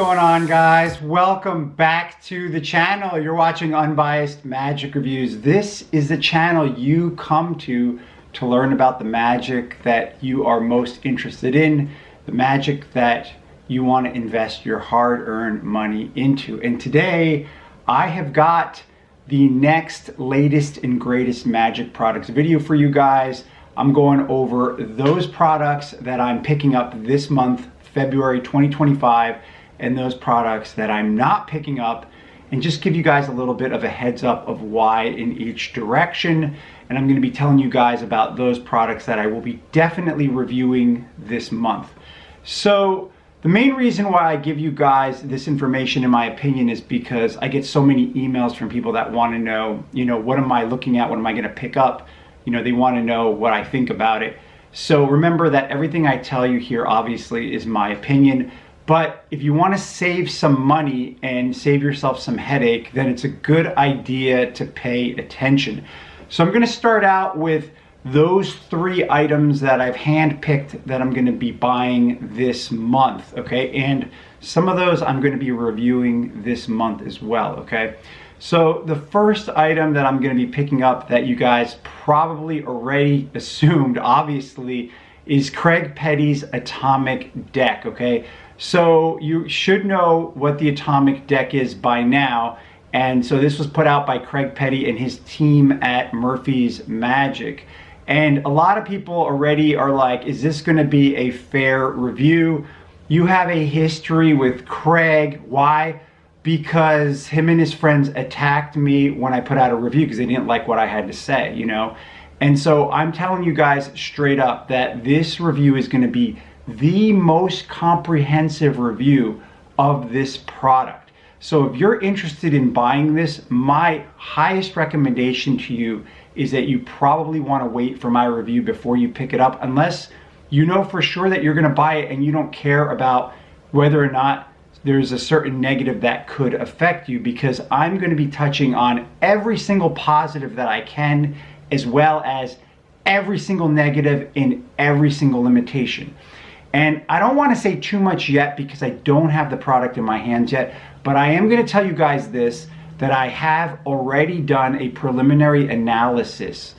going on, guys? Welcome back to the channel. You're watching Unbiased Magic Reviews. This is the channel you come to learn about the magic that you are most interested in, the magic that you want to invest your hard-earned money into. And today I have got the next latest and greatest magic products video for you guys. I'm going over those products that I'm picking up this month, February 2025, and those products that I'm not picking up, and just give you guys a little bit of a heads up of why in each direction. And I'm going to be telling you guys about those products that I will be definitely reviewing this month. So the main reason why I give you guys this information, in my opinion, is because I get so many emails from people that want to know, what am I looking at? What am I going to pick up? They want to know what I think about it. So remember that everything I tell you here obviously is my opinion, but if you want to save some money and save yourself some headache, then it's a good idea to pay attention. So I'm going to start out with those 3 items that I've handpicked that I'm going to be buying this month, okay? And some of those I'm going to be reviewing this month as well, okay? So the first item that I'm going to be picking up that you guys probably already assumed, obviously, is Craig Petty's Atomic Deck, okay? So you should know what the Atomic Deck is by now. And so this was put out by Craig Petty and his team at Murphy's Magic. And a lot of people already are like, is this going to be a fair review? You have a history with Craig. Why? Because him and his friends attacked me when I put out a review because they didn't like what I had to say, And so I'm telling you guys straight up that this review is going to be the most comprehensive review of this product. So if you're interested in buying this, my highest recommendation to you is that you probably want to wait for my review before you pick it up, unless you know for sure that you're going to buy it and you don't care about whether or not there's a certain negative that could affect you, because I'm going to be touching on every single positive that I can, as well as every single negative and every single limitation. And I don't want to say too much yet because I don't have the product in my hands yet, but I am going to tell you guys this, that I have already done a preliminary analysis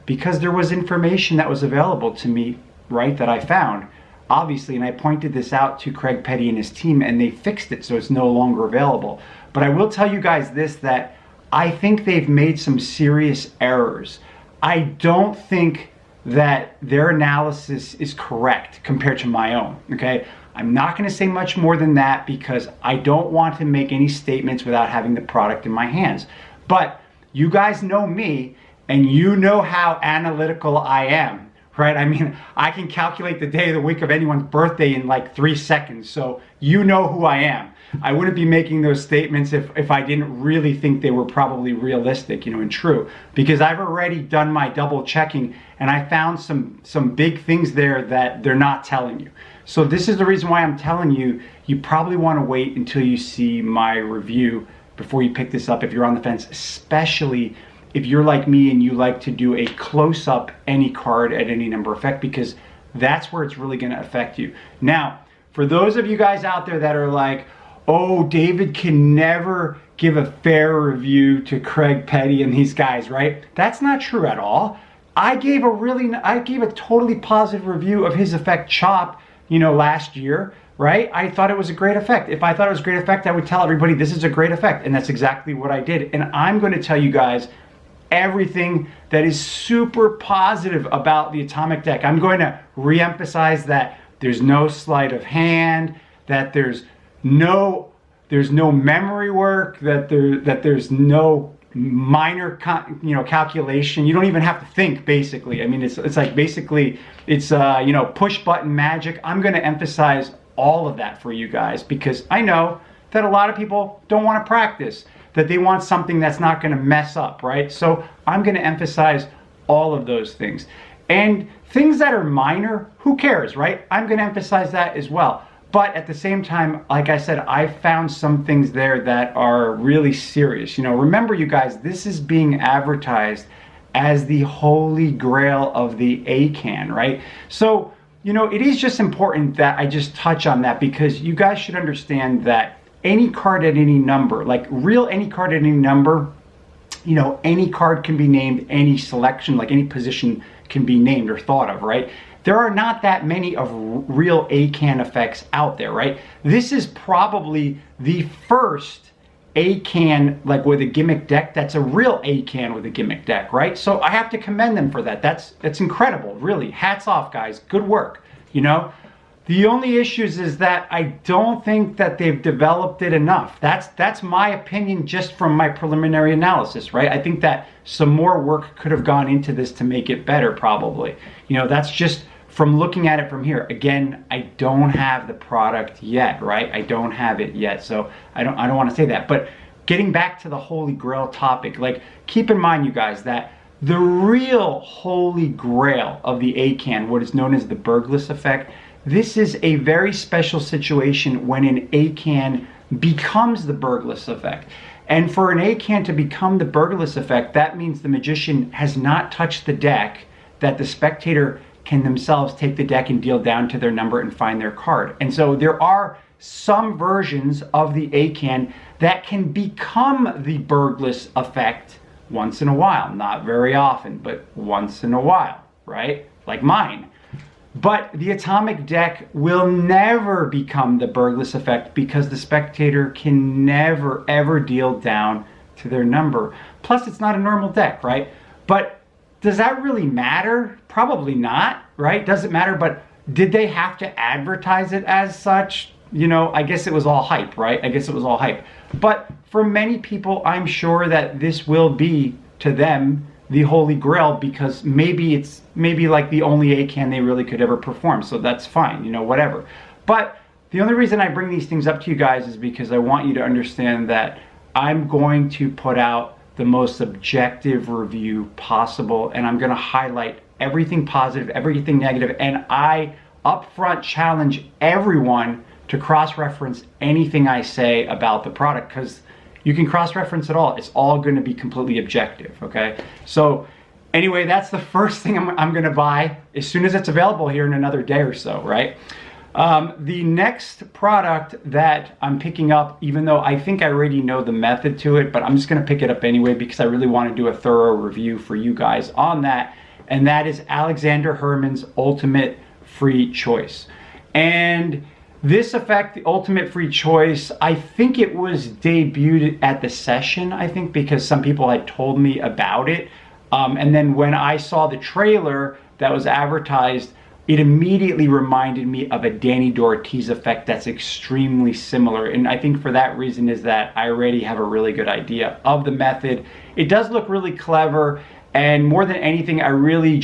because there was information that was available to me, right, that I found. Obviously, and I pointed this out to Craig Petty and his team, and they fixed it so it's no longer available. But I will tell you guys this, that I think they've made some serious errors. I don't think that their analysis is correct compared to my own, okay? I'm not going to say much more than that because I don't want to make any statements without having the product in my hands. But you guys know me, and you know how analytical I am. Right? I mean, I can calculate the day of the week of anyone's birthday in like 3 seconds. So you know who I am. I wouldn't be making those statements if I didn't really think they were probably realistic, and true. Because I've already done my double checking and I found some big things there that they're not telling you. So this is the reason why I'm telling you, you probably want to wait until you see my review before you pick this up if you're on the fence, especially if you're like me and you like to do a close-up any card at any number effect, because that's where it's really going to affect you. Now, for those of you guys out there that are like, oh, David can never give a fair review to Craig Petty and these guys, right? That's not true at all. I gave a totally positive review of his effect Chop, last year, right? I thought it was a great effect. If I thought it was a great effect, I would tell everybody this is a great effect, and that's exactly what I did. And I'm going to tell you guys everything that is super positive about the Atomic Deck. I'm going to re-emphasize that there's no sleight of hand, that there's no memory work, that there's no minor calculation. You don't even have to think, basically. I mean, it's like basically it's push button magic. I'm going to emphasize all of that for you guys because I know that a lot of people don't want to practice, that they want something that's not going to mess up, right? So I'm going to emphasize all of those things. And things that are minor, who cares, right? I'm going to emphasize that as well. But at the same time, like I said, I found some things there that are really serious. Remember, you guys, this is being advertised as the holy grail of the A-can, right? So it is just important that I just touch on that, because you guys should understand that any card at any number, like any card at any number, any card can be named, any selection, like any position can be named or thought of, right? There are not that many of real ACAN effects out there, right? This is probably the first ACAN, like with a gimmick deck, that's a real ACAN with a gimmick deck, right? So I have to commend them for that. That's incredible, really. Hats off, guys. Good work, The only issues is that I don't think that they've developed it enough. That's my opinion just from my preliminary analysis, right? I think that some more work could have gone into this to make it better, probably. That's just from looking at it from here. Again, I don't have the product yet, right? I don't have it yet, so I don't want to say that. But getting back to the Holy Grail topic, like, keep in mind, you guys, that the real Holy Grail of the ACAN, what is known as the Burglas effect, this is a very special situation when an ACAN becomes the Burglas effect. And for an ACAN to become the Burglas effect, that means the magician has not touched the deck, that the spectator can themselves take the deck and deal down to their number and find their card. And so there are some versions of the ACAN that can become the Burglas effect once in a while. Not very often, but once in a while, right? Like mine. But the atomic deck will never become the Burglas effect because the spectator can never, ever deal down to their number. Plus, it's not a normal deck, right? But does that really matter? Probably not, right? Doesn't matter, but did they have to advertise it as such? I guess it was all hype, right? I guess it was all hype. But for many people, I'm sure that this will be, to them, the Holy Grail, because maybe it's like the only ACAN they really could ever perform. So that's fine, whatever. But the only reason I bring these things up to you guys is because I want you to understand that I'm going to put out the most objective review possible, and I'm going to highlight everything positive, everything negative, and I upfront challenge everyone to cross-reference anything I say about the product, because you can cross-reference it all. It's all going to be completely objective, okay? So anyway, that's the first thing I'm going to buy as soon as it's available here in another day or so, right? The next product that I'm picking up, even though I think I already know the method to it, but I'm just going to pick it up anyway because I really want to do a thorough review for you guys on that, and that is Alexander Herman's Ultimate Free Choice. And this effect, the Ultimate Free Choice, I think it was debuted at the session, I think, because some people had told me about it. And then when I saw the trailer that was advertised, it immediately reminded me of a Danny D'Ortiz effect that's extremely similar. And I think for that reason is that I already have a really good idea of the method. It does look really clever. And more than anything, I really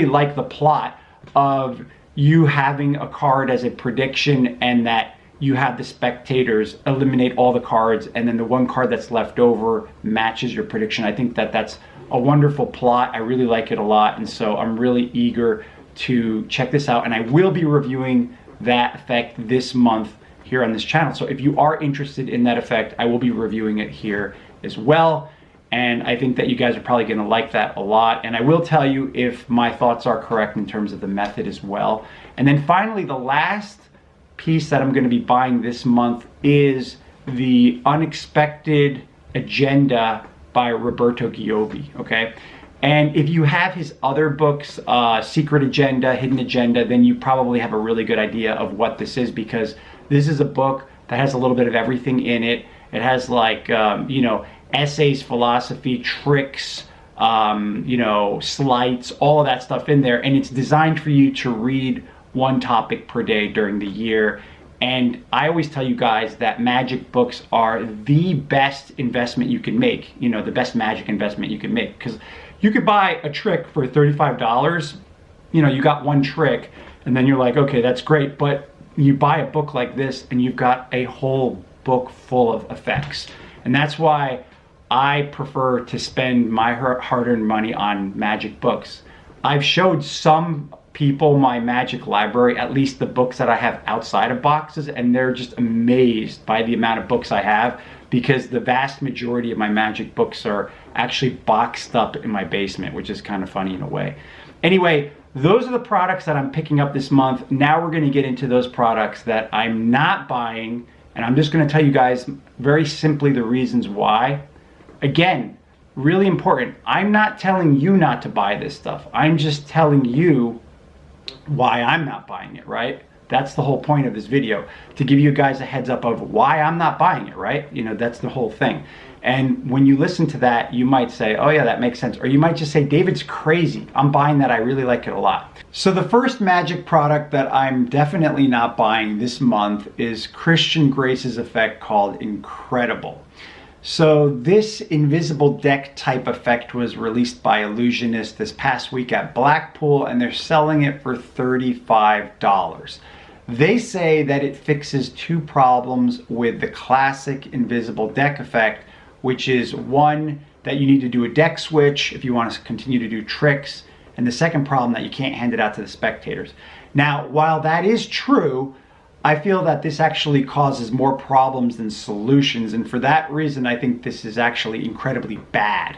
like the plot of you having a card as a prediction and that you have the spectators eliminate all the cards and then the one card that's left over matches your prediction. I think that that's a wonderful plot. I really like it a lot. And so I'm really eager to check this out, and I will be reviewing that effect this month here on this channel. So if you are interested in that effect, I will be reviewing it here as well, and I think that you guys are probably going to like that a lot. And I will tell you if my thoughts are correct in terms of the method as well. And then finally, the last piece that I'm going to be buying this month is the Unexpected Agenda by Roberto Giobbi, okay? And if you have his other books, Secret Agenda, Hidden Agenda, then you probably have a really good idea of what this is, because this is a book that has a little bit of everything in it. It has like, essays, philosophy, tricks, slights, all of that stuff in there. And it's designed for you to read one topic per day during the year. And I always tell you guys that magic books are the best investment you can make, the best magic investment you can make. Because you could buy a trick for $35, you got one trick, and then you're like, okay, that's great. But you buy a book like this, and you've got a whole book full of effects. And that's why I prefer to spend my hard-earned money on magic books. I've showed some people my magic library, at least the books that I have outside of boxes, and they're just amazed by the amount of books I have, because the vast majority of my magic books are actually boxed up in my basement, which is kind of funny in a way. Anyway, those are the products that I'm picking up this month. Now we're going to get into those products that I'm not buying, and I'm just going to tell you guys very simply the reasons why. Again, really important. I'm not telling you not to buy this stuff. I'm just telling you why I'm not buying it, right? That's the whole point of this video, to give you guys a heads up of why I'm not buying it, right? You know, that's the whole thing. And when you listen to that, you might say, oh yeah, that makes sense. Or you might just say, David's crazy. I'm buying that. I really like it a lot. So the first magic product that I'm definitely not buying this month is Christian Grace's effect called Incredible. So this invisible deck type effect was released by Illusionist this past week at Blackpool, and they're selling it for $35. They say that it fixes two problems with the classic invisible deck effect, which is one, that you need to do a deck switch if you want to continue to do tricks, and the second problem, that you can't hand it out to the spectators. Now, while that is true, I feel that this actually causes more problems than solutions, and for that reason, I think this is actually incredibly bad.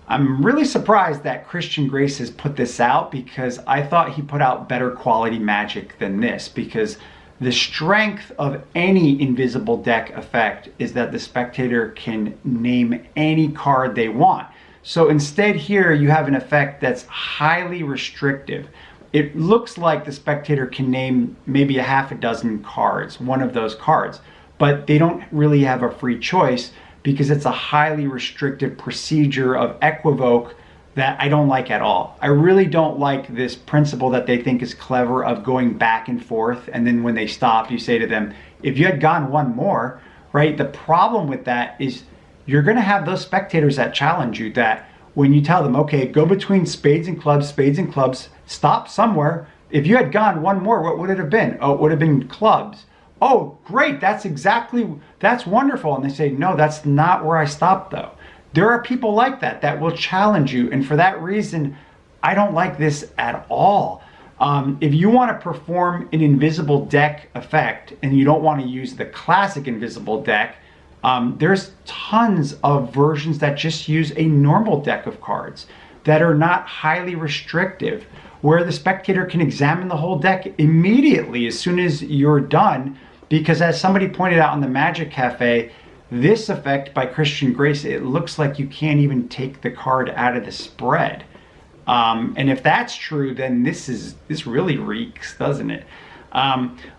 I'm really surprised that Christian Grace has put this out, because I thought he put out better quality magic than this, because the strength of any invisible deck effect is that the spectator can name any card they want. So instead here you have an effect that's highly restrictive. It looks like the spectator can name maybe a half a dozen cards, one of those cards, but they don't really have a free choice, because it's a highly restrictive procedure of equivoke that I don't like at all. I really don't like this principle that they think is clever of going back and forth, and then when they stop, you say to them, if you had gone one more, right? The problem with that is you're gonna have those spectators that challenge you, that when you tell them, okay, go between spades and clubs, stop somewhere. If you had gone one more, what would it have been? Oh, it would have been clubs. Oh, great, that's wonderful. And they say, no, that's not where I stopped though. There are people like that that will challenge you, and for that reason, I don't like this at all. If you want to perform an invisible deck effect and you don't want to use the classic invisible deck, there's tons of versions that just use a normal deck of cards that are not highly restrictive, where the spectator can examine the whole deck immediately as soon as you're done, because as somebody pointed out in the Magic Cafe, this effect by Christian Grace, it looks like you can't even take the card out of the spread. And if that's true, then this really reeks, doesn't it?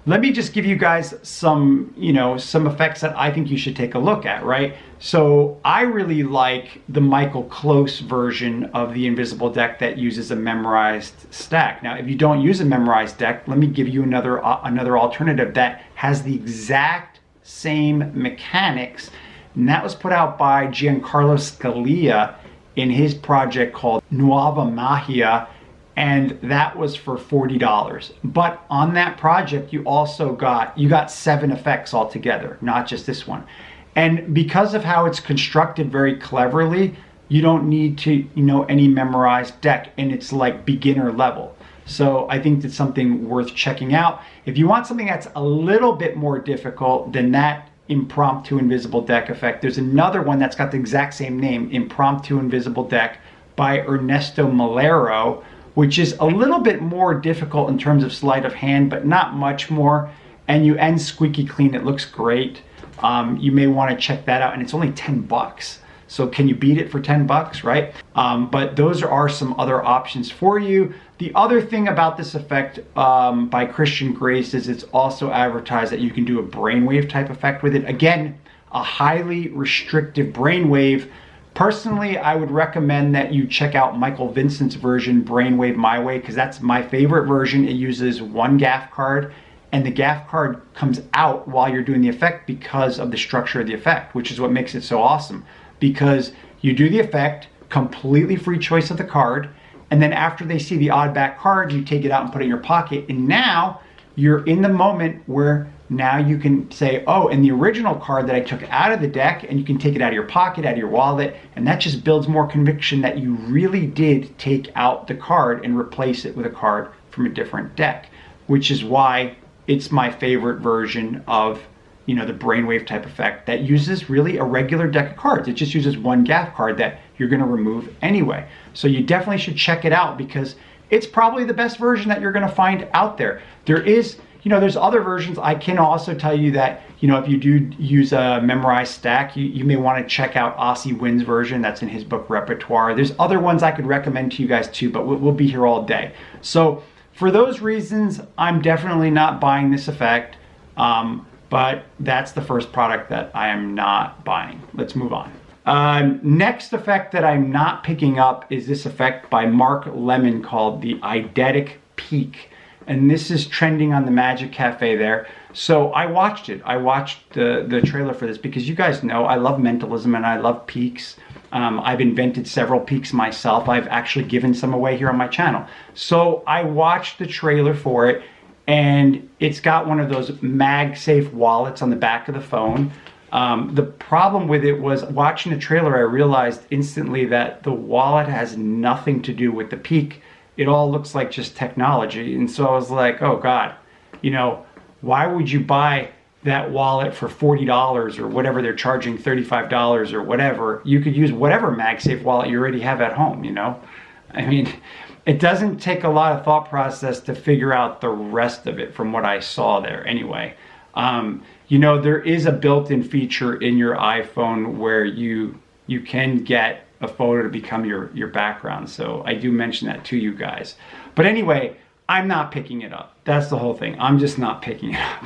Let me just give you guys some effects that I think you should take a look at, right? So I really like the Michael Close version of the invisible deck that uses a memorized stack. Now, if you don't use a memorized deck, let me give you another alternative that has the exact same mechanics, and that was put out by Giancarlo Scalia in his project called Nuova Magia, and that was for $40. But on that project, you got 7 effects altogether, not just this one. And because of how it's constructed very cleverly, you don't need to any memorized deck, and it's like beginner level. So I think that's something worth checking out. If you want something that's a little bit more difficult than that impromptu invisible deck effect, there's another one that's got the exact same name, Impromptu Invisible Deck by Ernesto Malero, which is a little bit more difficult in terms of sleight of hand, but not much more. And you end squeaky clean. It looks great. You may want to check that out, and it's only $10. So can you beat it for $10, right? But those are some other options for you. The other thing about this effect by Christian Grace is it's also advertised that you can do a brainwave type effect with it. Again, a highly restrictive brainwave. Personally, I would recommend that you check out Michael Vincent's version, Brainwave My Way, because that's my favorite version. It uses one gaff card, and the gaff card comes out while you're doing the effect because of the structure of the effect, which is what makes it so awesome. Because you do the effect, completely free choice of the card, and then after they see the odd back card, you take it out and put it in your pocket, and now you're in the moment where now you can say, oh, and the original card that I took out of the deck, and you can take it out of your pocket, out of your wallet, and that just builds more conviction that you really did take out the card and replace it with a card from a different deck, which is why it's my favorite version of the brainwave type effect that uses really a regular deck of cards. It just uses one gaff card that you're going to remove anyway. So you definitely should check it out, because it's probably the best version that you're going to find out there. There is, there's other versions. I can also tell you that, if you do use a memorized stack, you may want to check out Aussie Wynn's version. That's in his book Repertoire. There's other ones I could recommend to you guys too, but we'll be here all day. So for those reasons, I'm definitely not buying this effect. But that's the first product that I am not buying. Let's move on. Next effect that I'm not picking up is this effect by Mark Lemon called the Idetic Peak. And this is trending on the Magic Cafe there. So I watched it. I watched the trailer for this because you guys know I love mentalism and I love peaks. I've invented several peaks myself. I've actually given some away here on my channel. So I watched the trailer for it, and it's got one of those MagSafe wallets on the back of the phone. The problem with it was watching the trailer, I realized instantly that the wallet has nothing to do with the peak. It all looks like just technology. And so I was like, oh God, why would you buy that wallet for $40 or whatever they're charging, $35 or whatever? You could use whatever MagSafe wallet you already have at home, I mean, it doesn't take a lot of thought process to figure out the rest of it from what I saw there anyway. There is a built-in feature in your iPhone where you can get a photo to become your background. So I do mention that to you guys. But anyway, I'm not picking it up. That's the whole thing. I'm just not picking it up.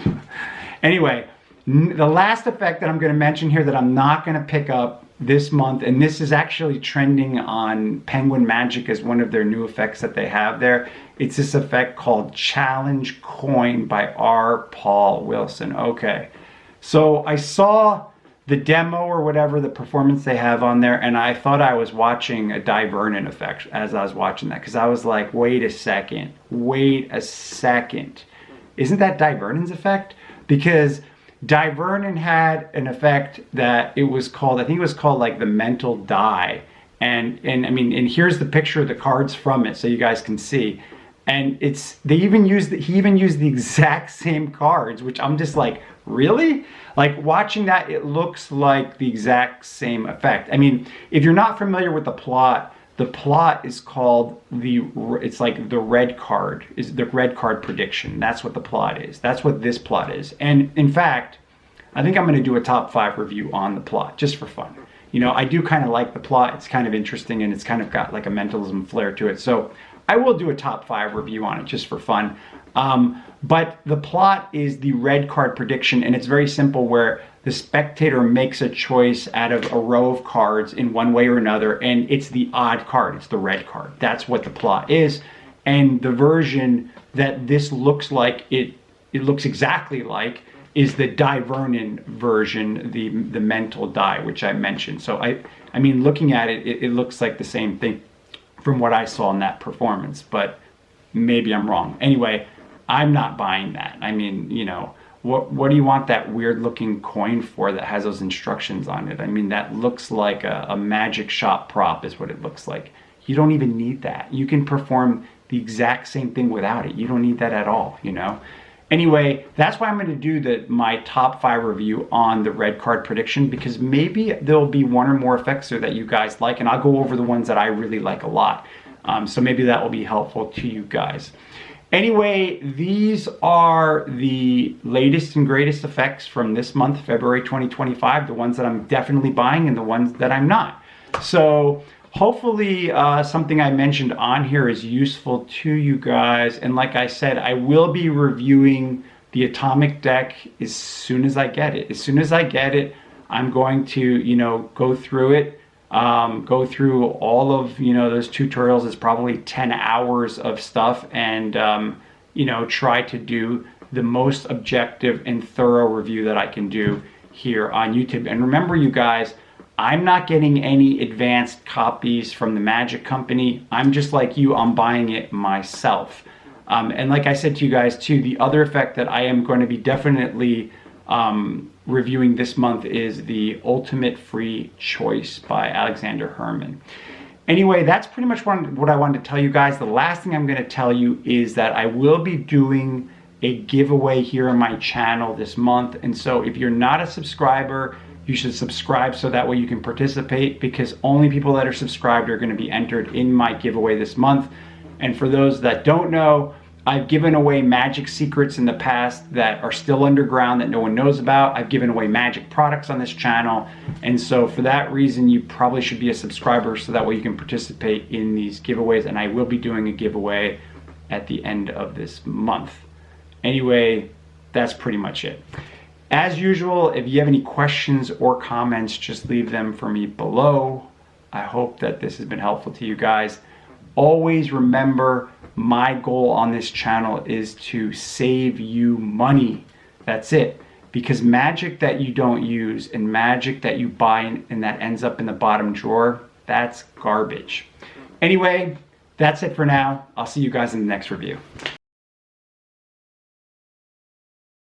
Anyway, the last effect that I'm going to mention here that I'm not going to pick up this month, and this is actually trending on Penguin Magic as one of their new effects that they have there. It's this effect called Challenge Coin by R. Paul Wilson. Okay, so I saw the demo or whatever, the performance they have on there, and I thought I was watching a Di Vernon effect as I was watching that, because I was like, wait a second. Isn't that Di Vernon's effect? Because Di Vernon had an effect that it was called, I think it was called like the mental die. And here's the picture of the cards from it so you guys can see. And he even used the exact same cards, which I'm just like, really? Like watching that, it looks like the exact same effect. I mean, if you're not familiar with the plot is called it's like the red card prediction. That's what the plot is. That's what this plot is. And in fact, I think I'm going to do a top 5 review on the plot just for fun. I do kind of like the plot. It's kind of interesting and it's kind of got like a mentalism flair to it. So I will do a top 5 review on it just for fun. But the plot is the red card prediction, and it's very simple, where the spectator makes a choice out of a row of cards in one way or another, and it's the odd card. It's the red card. That's what the plot is. And the version that this looks like, it looks exactly like, is the Di Vernon version, the mental die, which I mentioned. So I mean, looking at it, it looks like the same thing from what I saw in that performance, but maybe I'm wrong. Anyway, I'm not buying that. I mean, what do you want that weird looking coin for that has those instructions on it? I mean, that looks like a magic shop prop is what it looks like. You don't even need that. You can perform the exact same thing without it. You don't need that at all, Anyway, that's why I'm going to do my top 5 review on the red card prediction, because maybe there'll be one or more effects there that you guys like, and I'll go over the ones that I really like a lot. So maybe that will be helpful to you guys. Anyway, these are the latest and greatest effects from this month, February 2025, the ones that I'm definitely buying and the ones that I'm not. So hopefully something I mentioned on here is useful to you guys. And like I said, I will be reviewing the Atomic deck as soon as I get it. As soon as I get it, I'm going to, go through it. Go through all of those tutorials. Is probably 10 hours of stuff, and try to do the most objective and thorough review that I can do here on YouTube. And remember, you guys, I'm not getting any advanced copies from the Magic Company. I'm just like you, I'm buying it myself. And like I said to you guys too, the other effect that I am going to be definitely reviewing this month is the Ultimate Free Choice by Alexander Herman. Anyway, that's pretty much what I wanted to tell you guys. The last thing I'm going to tell you is that I will be doing a giveaway here on my channel this month. And so if you're not a subscriber, you should subscribe so that way you can participate, because only people that are subscribed are going to be entered in my giveaway this month. And for those that don't know, I've given away magic secrets in the past that are still underground that no one knows about. I've given away magic products on this channel. And so for that reason, you probably should be a subscriber so that way you can participate in these giveaways. And I will be doing a giveaway at the end of this month. Anyway, that's pretty much it. As usual, if you have any questions or comments, just leave them for me below. I hope that this has been helpful to you guys. Always remember, my goal on this channel is to save you money. That's it. Because magic that you don't use and magic that you buy and that ends up in the bottom drawer, that's garbage. Anyway, that's it for now. I'll see you guys in the next review.